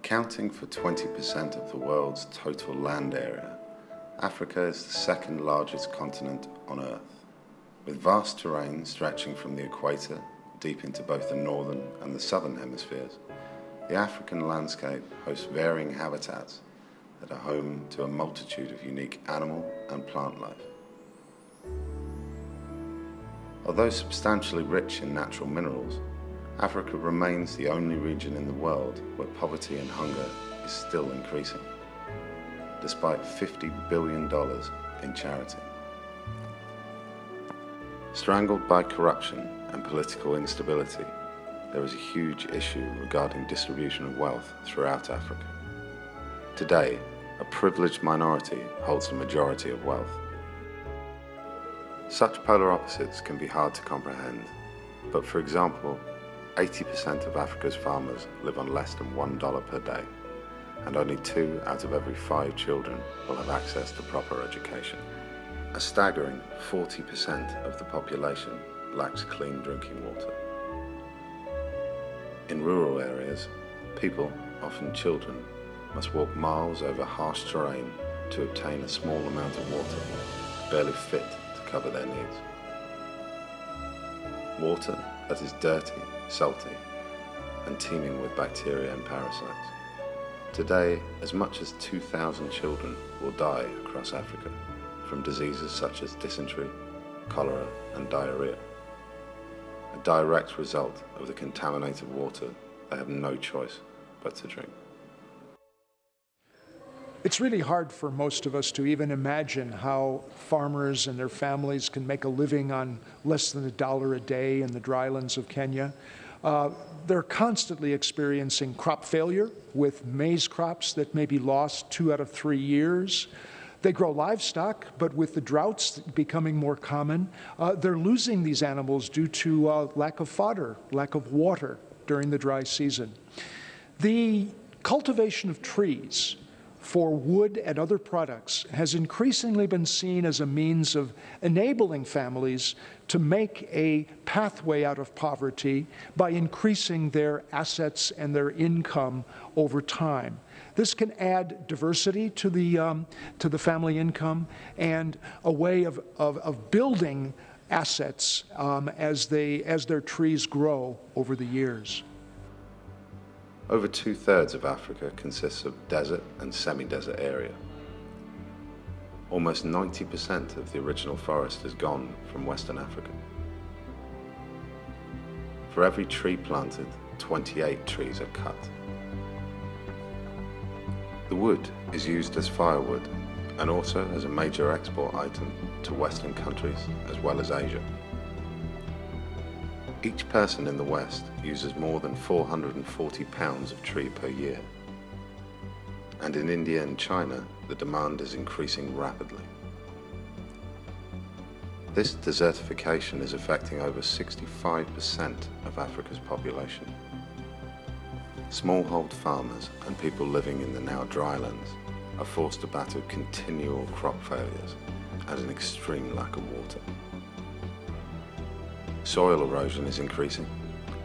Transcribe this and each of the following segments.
Accounting for 20% of the world's total land area, Africa is the second largest continent on Earth. With vast terrain stretching from the equator deep into both the northern and the southern hemispheres, the African landscape hosts varying habitats that are home to a multitude of unique animal and plant life. Although substantially rich in natural minerals, Africa remains the only region in the world where poverty and hunger is still increasing, despite $50 billion in charity. Strangled by corruption and political instability, there is a huge issue regarding distribution of wealth throughout Africa. Today, a privileged minority holds the majority of wealth. Such polar opposites can be hard to comprehend, but for example, 80% of Africa's farmers live on less than $1 per day, and only 2 out of every 5 children will have access to proper education. A staggering 40% of the population lacks clean drinking water. In rural areas, people, often children, must walk miles over harsh terrain to obtain a small amount of water, barely fit to cover their needs. Water that is dirty, salty, and teeming with bacteria and parasites. Today, as much as 2,000 children will die across Africa from diseases such as dysentery, cholera, and diarrhea, a direct result of the contaminated water they have no choice but to drink. It's really hard for most of us to even imagine how farmers and their families can make a living on less than $1 a day in the drylands of Kenya. They're constantly experiencing crop failure with maize crops that may be lost 2 out of 3 years. They grow livestock, but with the droughts becoming more common, they're losing these animals due to lack of fodder, lack of water during the dry season. The cultivation of trees for wood and other products has increasingly been seen as a means of enabling families to make a pathway out of poverty by increasing their assets and their income over time. This can add diversity to the family income and a way of building assets as their trees grow over the years. Over 2/3 of Africa consists of desert and semi-desert area. Almost 90% of the original forest is gone from Western Africa. For every tree planted, 28 trees are cut. The wood is used as firewood and also as a major export item to Western countries as well as Asia. Each person in the West uses more than 440 pounds of tree per year. And in India and China, the demand is increasing rapidly. This desertification is affecting over 65% of Africa's population. Smallhold farmers and people living in the now drylands are forced to battle continual crop failures and an extreme lack of water. Soil erosion is increasing,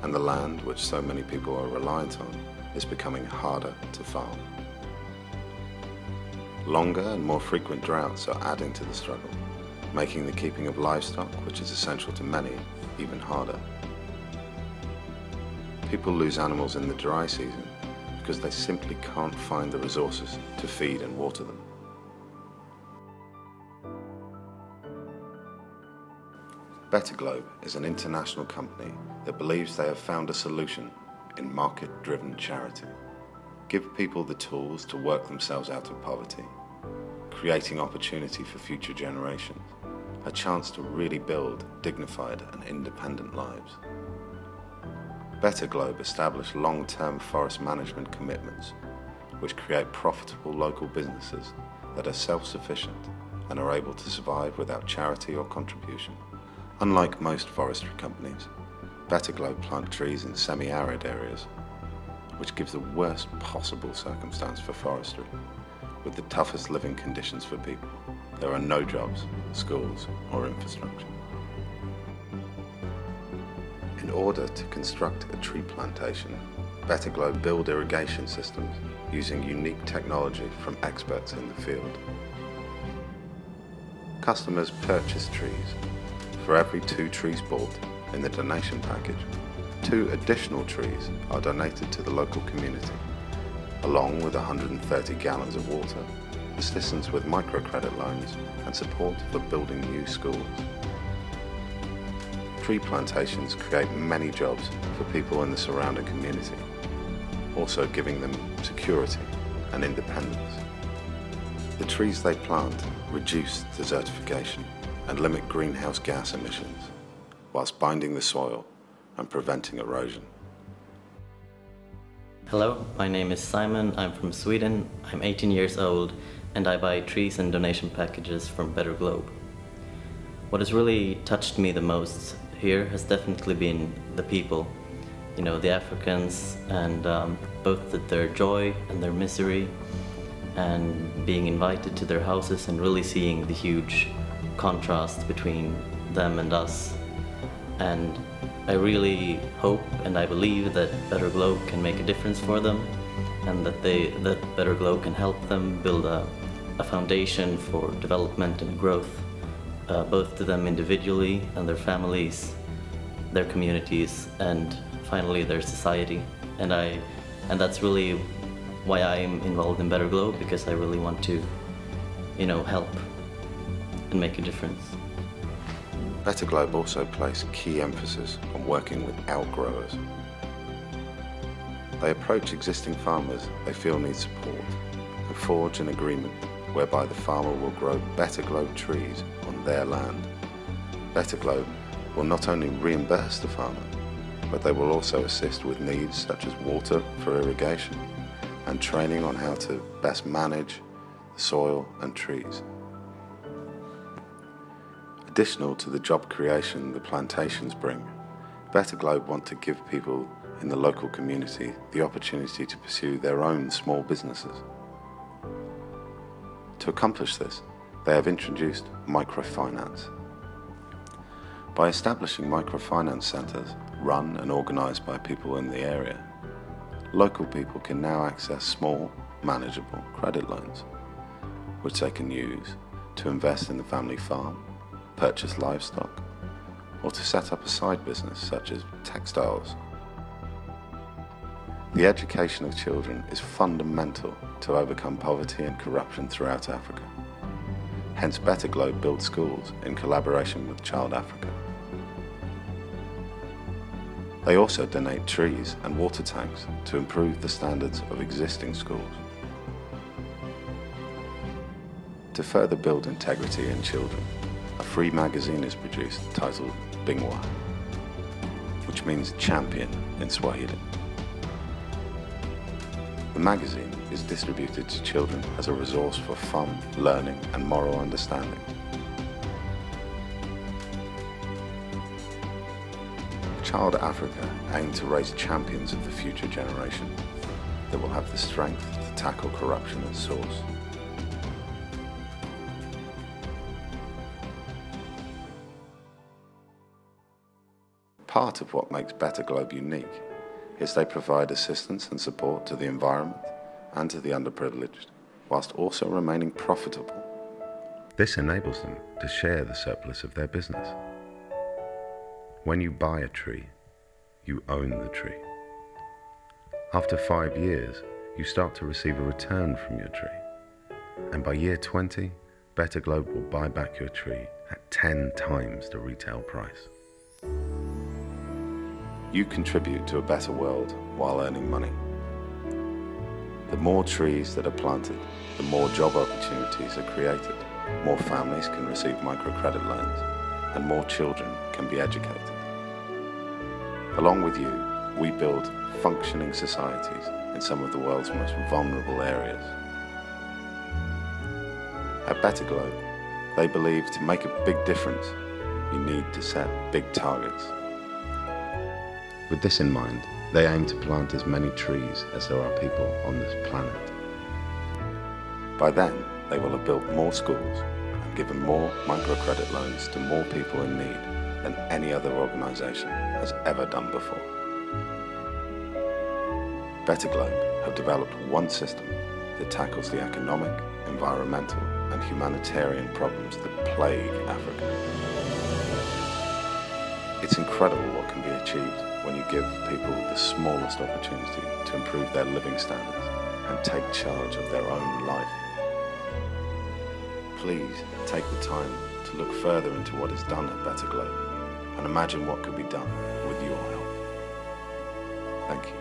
and the land, which so many people are reliant on, is becoming harder to farm. Longer and more frequent droughts are adding to the struggle, making the keeping of livestock, which is essential to many, even harder. People lose animals in the dry season because they simply can't find the resources to feed and water them. Better Globe is an international company that believes they have found a solution in market-driven charity. Give people the tools to work themselves out of poverty, creating opportunity for future generations, a chance to really build dignified and independent lives. Better Globe established long-term forest management commitments, which create profitable local businesses that are self-sufficient and are able to survive without charity or contribution. Unlike most forestry companies, Better Globe plant trees in semi-arid areas, which gives the worst possible circumstance for forestry, with the toughest living conditions for people. There are no jobs, schools, or infrastructure. In order to construct a tree plantation, Better Globe build irrigation systems using unique technology from experts in the field. Customers purchase trees. For every 2 trees bought in the donation package, 2 additional trees are donated to the local community, along with 130 gallons of water, assistance with microcredit loans, and support for building new schools. Tree plantations create many jobs for people in the surrounding community, also giving them security and independence. The trees they plant reduce desertification and limit greenhouse gas emissions, whilst binding the soil and preventing erosion. Hello, my name is Simon, I'm from Sweden, I'm 18 years old, and I buy trees and donation packages from Better Globe. What has really touched me the most here has definitely been the people. You know, the Africans, and both their joy and their misery, and being invited to their houses and really seeing the huge contrast between them and us. And I really hope and I believe that Better Globe can make a difference for them, and that Better Globe can help them build a foundation for development and growth, both to them individually and their families, their communities, and finally their society. And that's really why I'm involved in Better Globe, because I really want to, help and make a difference. Better Globe also place key emphasis on working with outgrowers. They approach existing farmers they feel need support and forge an agreement whereby the farmer will grow Better Globe trees on their land. Better Globe will not only reimburse the farmer, but they will also assist with needs such as water for irrigation and training on how to best manage the soil and trees. Additional to the job creation the plantations bring, Better Globe want to give people in the local community the opportunity to pursue their own small businesses. To accomplish this, they have introduced microfinance. By establishing microfinance centres run and organised by people in the area, local people can now access small, manageable credit loans, which they can use to invest in the family farm, purchase livestock, or to set up a side business such as textiles. The education of children is fundamental to overcome poverty and corruption throughout Africa. Hence, Better Globe builds schools in collaboration with Child Africa. They also donate trees and water tanks to improve the standards of existing schools. To further build integrity in children, a free magazine is produced titled Bingwa, which means champion in Swahili. The magazine is distributed to children as a resource for fun, learning, and moral understanding. Child Africa aim to raise champions of the future generation that will have the strength to tackle corruption at source. Part of what makes Better Globe unique is they provide assistance and support to the environment and to the underprivileged, whilst also remaining profitable. This enables them to share the surplus of their business. When you buy a tree, you own the tree. After 5 years, you start to receive a return from your tree. And by year 20, Better Globe will buy back your tree at 10 times the retail price. You contribute to a better world while earning money. The more trees that are planted, the more job opportunities are created, more families can receive microcredit loans, and more children can be educated. Along with you, we build functioning societies in some of the world's most vulnerable areas. At Better Globe, they believe to make a big difference, you need to set big targets. With this in mind, they aim to plant as many trees as there are people on this planet. By then, they will have built more schools and given more microcredit loans to more people in need than any other organisation has ever done before. Better Globe have developed one system that tackles the economic, environmental, and humanitarian problems that plague Africa. It's incredible what can be achieved when you give people the smallest opportunity to improve their living standards and take charge of their own life. Please take the time to look further into what is done at Better Globe and imagine what could be done with your help. Thank you.